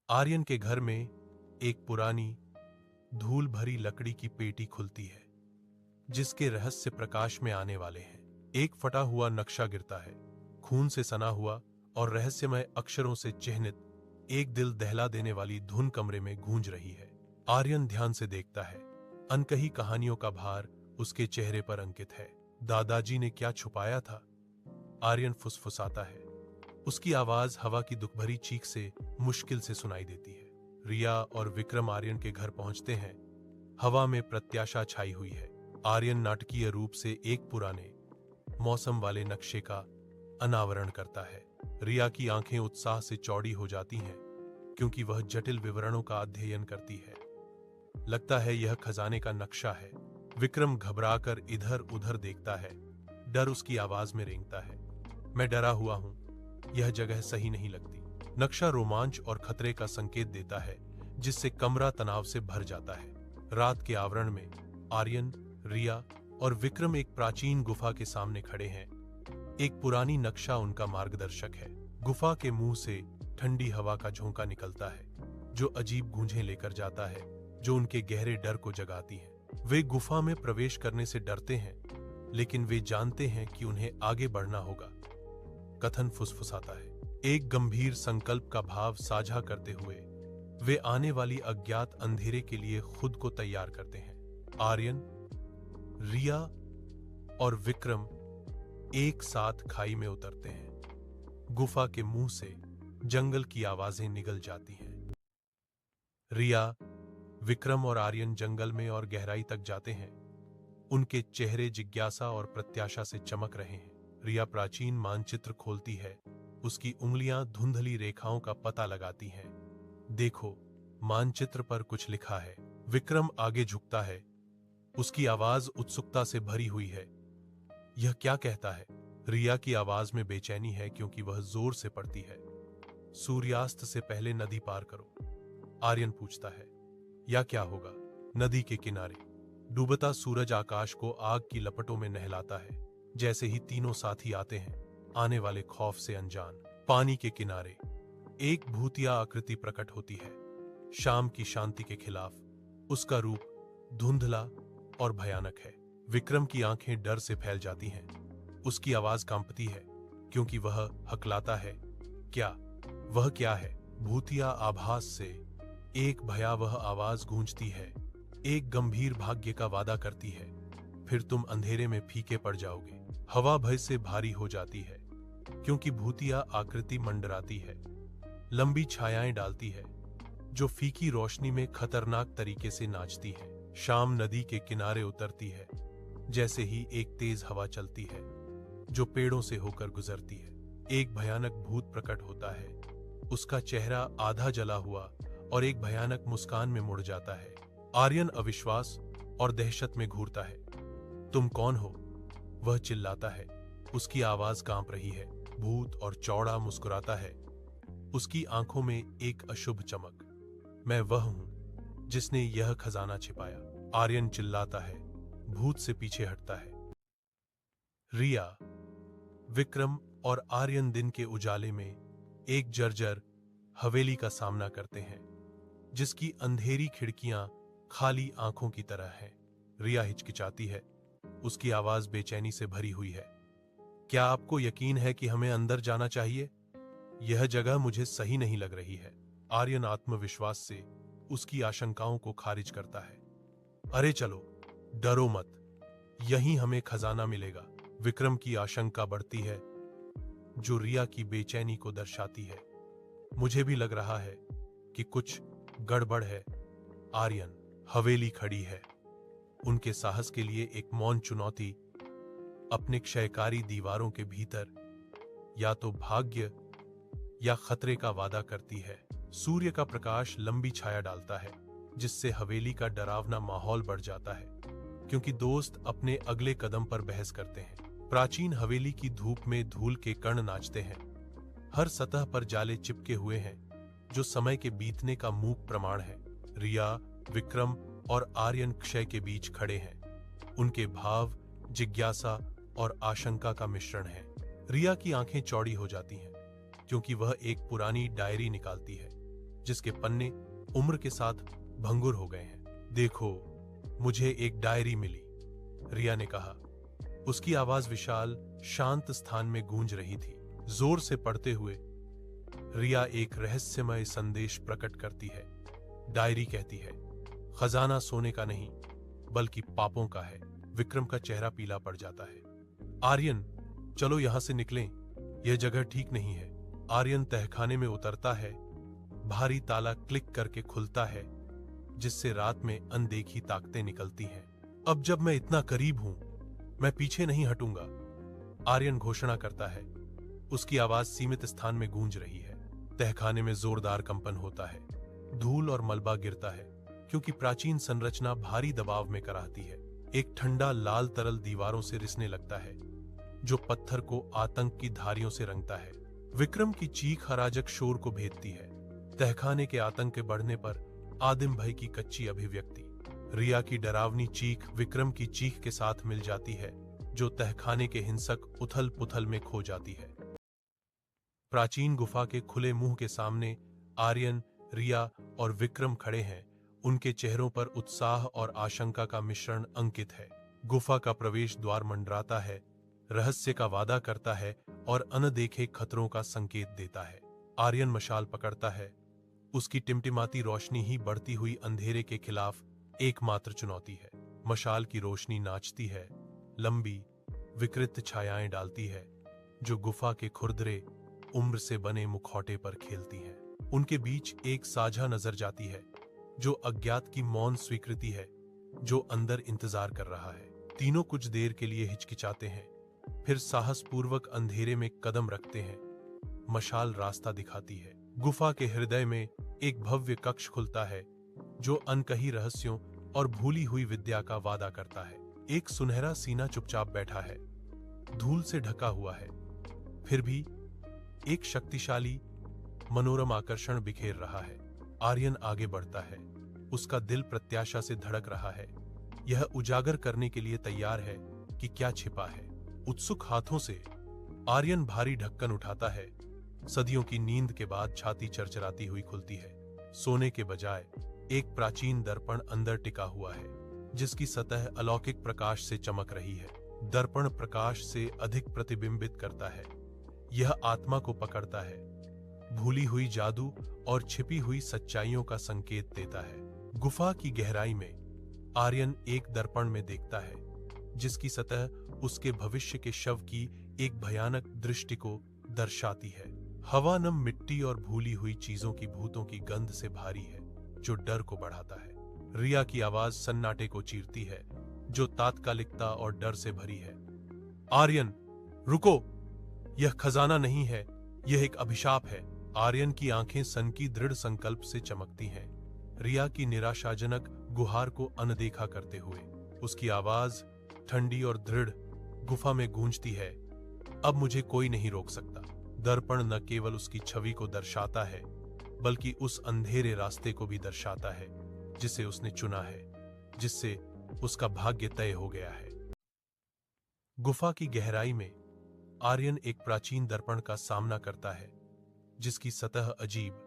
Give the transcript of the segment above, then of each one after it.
आर्यन के घर में एक पुरानी धूल भरी लकड़ी की पेटी खुलती है जिसके रहस्य प्रकाश में आने वाले हैं। एक फटा हुआ नक्शा गिरता है, खून से सना हुआ और रहस्यमय अक्षरों से चिह्नित। एक दिल दहला देने वाली धुन कमरे में गूंज रही है। आर्यन ध्यान से देखता है। अनकही कहानियों का भार उसके चेहरे पर अंकित है। दादाजी ने क्या छुपाया था? आर्यन फुसफुसाता है। उसकी आवाज हवा की दुखभरी चीख से मुश्किल से सुनाई देती है। रिया और विक्रम आर्यन के घर पहुंचते हैं। हवा में प्रत्याशा छाई हुई है। आर्यन नाटकीय रूप से एक पुराने मौसम वाले नक्शे का अनावरण करता है। रिया की आंखें उत्साह से चौड़ी हो जाती हैं क्योंकि वह जटिल विवरणों का अध्ययन करती है। लगता है यह खजाने का नक्शा है। विक्रम घबराकर इधर उधर देखता है। डर उसकी आवाज में रेंगता है। मैं डरा हुआ हूं, यह जगह सही नहीं लगती। नक्शा रोमांच और खतरे का संकेत देता है जिससे कमरा तनाव से भर जाता है। रात के आवरण में आर्यन, रिया और विक्रम एक प्राचीन गुफा के सामने खड़े हैं। एक पुरानी नक्शा उनका मार्गदर्शक है। गुफा के मुंह से ठंडी हवा का झोंका निकलता है जो अजीब गूंजें लेकर जाता है जो उनके गहरे डर को जगाती है। वे गुफा में प्रवेश करने से डरते हैं लेकिन वे जानते हैं कि उन्हें आगे बढ़ना होगा। कथन फुसफुसाता है। एक गंभीर संकल्प का भाव साझा करते हुए वे आने वाली अज्ञात अंधेरे के लिए खुद को तैयार करते हैं। आर्यन, रिया और विक्रम एक साथ खाई में उतरते हैं। गुफा के मुंह से जंगल की आवाजें निगल जाती हैं। रिया, विक्रम और आर्यन जंगल में और गहराई तक जाते हैं। उनके चेहरे जिज्ञासा और प्रत्याशा से चमक रहे हैं। रिया प्राचीन मानचित्र खोलती है। उसकी उंगलियां धुंधली रेखाओं का पता लगाती हैं। देखो, मानचित्र पर कुछ लिखा है। विक्रम आगे झुकता है। उसकी आवाज उत्सुकता से भरी हुई है। यह क्या कहता है? रिया की आवाज में बेचैनी है क्योंकि वह जोर से पढ़ती है। सूर्यास्त से पहले नदी पार करो। आर्यन पूछता है, या क्या होगा? नदी के किनारे डूबता सूरज आकाश को आग की लपटों में नहलाता है। जैसे ही तीनों साथी आते हैं, आने वाले खौफ से अनजान, पानी के किनारे एक भूतिया आकृति प्रकट होती है। शाम की शांति के खिलाफ उसका रूप धुंधला और भयानक है। विक्रम की आंखें डर से फैल जाती हैं। उसकी आवाज कांपती है क्योंकि वह हकलाता है, क्या? वह क्या है? भूतिया आभास से एक भयावह आवाज गूंजती है। एक गंभीर भाग्य का वादा करती है, फिर तुम अंधेरे में फीके पड़ जाओगे। हवा भय से भारी हो जाती है क्योंकि भूतिया आकृति मंडराती है, लंबी छायाएं डालती है जो फीकी रोशनी में खतरनाक तरीके से नाचती है। शाम नदी के किनारे उतरती है जैसे ही एक तेज हवा चलती है जो पेड़ों से होकर गुजरती है। एक भयानक भूत प्रकट होता है। उसका चेहरा आधा जला हुआ और एक भयानक मुस्कान में मुड़ जाता है। आर्यन अविश्वास और दहशत में घूरता है। तुम कौन हो? वह चिल्लाता है। उसकी आवाज कांप रही है। भूत और चौड़ा मुस्कुराता है। उसकी आंखों में एक अशुभ चमक। मैं वह हूं जिसने यह खजाना छिपाया। आर्यन चिल्लाता है। भूत से पीछे हटता है। रिया, विक्रम और आर्यन दिन के उजाले में एक जर्जर हवेली का सामना करते हैं जिसकी अंधेरी खिड़कियां खाली आंखों की तरह हैं। रिया हिचकिचाती है। उसकी आवाज बेचैनी से भरी हुई है। क्या आपको यकीन है कि हमें अंदर जाना चाहिए? यह जगह मुझे सही नहीं लग रही है। आर्यन आत्मविश्वास से उसकी आशंकाओं को खारिज करता है। अरे चलो, डरो मत, यहीं हमें खजाना मिलेगा। विक्रम की आशंका बढ़ती है जो रिया की बेचैनी को दर्शाती है। मुझे भी लग रहा है कि कुछ गड़बड़ है। आर्यन, हवेली खड़ी है। उनके साहस के लिए एक मौन चुनौती अपने क्षयकारी दीवारों के भीतर या तो भाग्य या खतरे का वादा करती है। सूर्य का प्रकाश लंबी छाया डालता है जिससे हवेली का डरावना माहौल बढ़ जाता है क्योंकि दोस्त अपने अगले कदम पर बहस करते हैं। प्राचीन हवेली की धूप में धूल के कण नाचते हैं। हर सतह पर जाले चिपके हुए हैं जो समय के बीतने का मूक प्रमाण है। रिया, विक्रम और आर्यन क्षय के बीच खड़े हैं। उनके भाव जिज्ञासा और आशंका का मिश्रण है। रिया की आंखें चौड़ी हो जाती हैं क्योंकि वह एक पुरानी डायरी निकालती है। जिसके पन्ने उम्र के साथ भंगुर हो गए हैं। देखो, मुझे एक डायरी मिली, रिया ने कहा। उसकी आवाज विशाल शांत स्थान में गूंज रही थी। जोर से पढ़ते हुए रिया एक रहस्यमय संदेश प्रकट करती है। डायरी कहती है, खजाना सोने का नहीं बल्कि पापों का है। विक्रम का चेहरा पीला पड़ जाता है। आर्यन, चलो यहां से निकलें, यह जगह ठीक नहीं है। आर्यन तहखाने में उतरता है। भारी ताला क्लिक करके खुलता है, जिससे रात में अनदेखी ताकतें निकलती हैं। अब जब मैं इतना करीब हूं, मैं पीछे नहीं हटूंगा, आर्यन घोषणा करता है। उसकी आवाज सीमित स्थान में गूंज रही है। तहखाने में जोरदार कंपन होता है। धूल और मलबा गिरता है, क्योंकि प्राचीन संरचना भारी दबाव में कराहती है। एक ठंडा लाल तरल दीवारों से रिसने लगता है, जो पत्थर को आतंक की धारियों से रंगता है। विक्रम की चीख अराजक शोर को भेदती है। तहखाने के आतंक के बढ़ने पर आदिम भय की कच्ची अभिव्यक्ति। रिया की डरावनी चीख विक्रम की चीख के साथ मिल जाती है, जो तहखाने के हिंसक उथल पुथल में खो जाती है। प्राचीन गुफा के खुले मुंह के सामने आर्यन, रिया और विक्रम खड़े हैं। उनके चेहरों पर उत्साह और आशंका का मिश्रण अंकित है। गुफा का प्रवेश द्वार मंडराता है, रहस्य का वादा करता है और अनदेखे खतरों का संकेत देता है। आर्यन मशाल पकड़ता है। उसकी टिमटिमाती रोशनी ही बढ़ती हुई अंधेरे के खिलाफ एकमात्र चुनौती है। मशाल की रोशनी नाचती है, लंबी विकृत छायाएं डालती है, जो गुफा के खुरदरे उम्र से बने मुखौटे पर खेलती हैं। उनके बीच एक साझा नजर जाती है, जो अज्ञात की मौन स्वीकृति है, जो अंदर इंतजार कर रहा है। तीनों कुछ देर के लिए हिचकिचाते हैं, फिर साहसपूर्वक अंधेरे में कदम रखते हैं। मशाल रास्ता दिखाती है। गुफा के हृदय में एक भव्य कक्ष खुलता है, जो अनकही रहस्यों और भूली हुई विद्या का वादा करता है। एक सुनहरा सीना चुपचाप बैठा है, धूल से ढका हुआ है, फिर भी एक शक्तिशाली मनोरम आकर्षण बिखेर रहा है। आर्यन आगे बढ़ता है। उसका दिल प्रत्याशा से धड़क रहा है। यह उजागर करने के लिए तैयार है कि क्या छिपा है। उत्सुक हाथों से आर्यन भारी ढक्कन उठाता है। सदियों की नींद के बाद छाती चरचराती हुई खुलती है। सोने के बजाय एक प्राचीन दर्पण अंदर टिका हुआ है, जिसकी सतह अलौकिक प्रकाश से चमक रही है। दर्पण प्रकाश से अधिक प्रतिबिंबित करता है। यह आत्मा को पकड़ता है, भूली हुई जादू और छिपी हुई सच्चाइयों का संकेत देता है। गुफा की गहराई में आर्यन एक दर्पण में देखता है, जिसकी सतह उसके भविष्य के शव की एक भयानक दृष्टि को दर्शाती है। हवा नम मिट्टी और भूली हुई चीजों की भूतों की गंध से भारी है, जो डर को बढ़ाता है। रिया की आवाज सन्नाटे को चीरती है, जो तात्कालिकता और डर से भरी है। आर्यन, रुको! यह खजाना नहीं है, यह एक अभिशाप है। आर्यन की आंखें सन की दृढ़ संकल्प से चमकती हैं, रिया की निराशाजनक गुहार को अनदेखा करते हुए। उसकी आवाज ठंडी और दृढ़ गुफा में गूंजती है। अब मुझे कोई नहीं रोक सकता। दर्पण न केवल उसकी छवि को दर्शाता है, बल्कि उस अंधेरे रास्ते को भी दर्शाता है, जिसे उसने चुना है, जिससे उसका भाग्य तय हो गया है। गुफा की गहराई में आर्यन एक प्राचीन दर्पण का सामना करता है, जिसकी सतह अजीब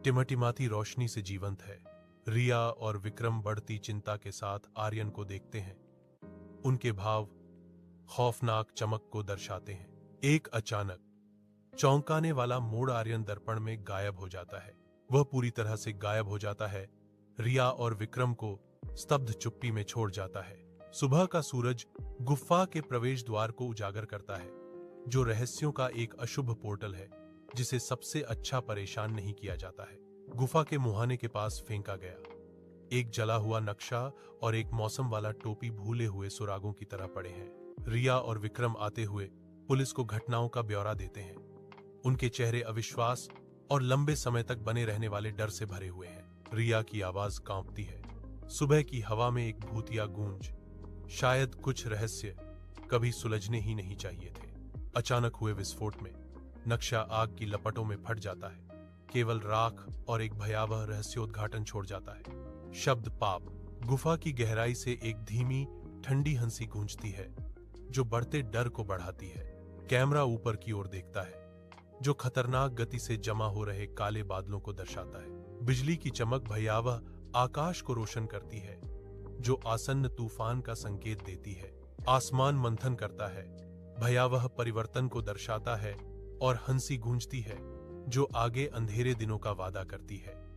टिमटिमाती रोशनी से जीवंत है। रिया और विक्रम बढ़ती चिंता के साथ आर्यन को देखते हैं। उनके भाव खौफनाक चमक को दर्शाते हैं। एक अचानक चौंकाने वाला मोड़ आर्यन दर्पण में गायब हो जाता है। वह पूरी तरह से गायब हो जाता है, रिया और विक्रम को स्तब्ध चुप्पी में छोड़ जाता है। सुबह का सूरज गुफा के प्रवेश द्वार को उजागर करता है, जो रहस्यों का एक अशुभ पोर्टल है, जिसे सबसे अच्छा परेशान नहीं किया जाता है। गुफा के मुहाने के पास फेंका गया एक जला हुआ नक्शा और एक मौसम वाला टोपी भूले हुए सुरागों की तरह पड़े हैं। रिया और विक्रम आते हुए पुलिस को घटनाओं का ब्यौरा देते हैं। उनके चेहरे अविश्वास और लंबे समय तक बने रहने वाले डर से भरे हुए हैं। रिया की आवाज कांपती है। सुबह की हवा में एक भूतिया गूंज, शायद कुछ रहस्य कभी सुलझने ही नहीं चाहिए थे। अचानक हुए विस्फोट में नक्शा आग की लपटों में फट जाता है। केवल राख और एक भयावह रहस्योद्घाटन छोड़ जाता है। शब्द पाप। गुफा की गहराई से एक धीमी ठंडी हंसी गूंजती है, जो बढ़ते डर को बढ़ाती है। कैमरा ऊपर की ओर देखता है। जो खतरनाक गति से जमा हो रहे काले बादलों को दर्शाता है। बिजली की चमक भयावह आकाश को रोशन करती है, जो आसन्न तूफान का संकेत देती है। आसमान मंथन करता है, भयावह परिवर्तन को दर्शाता है, और हंसी गूंजती है, जो आगे अंधेरे दिनों का वादा करती है।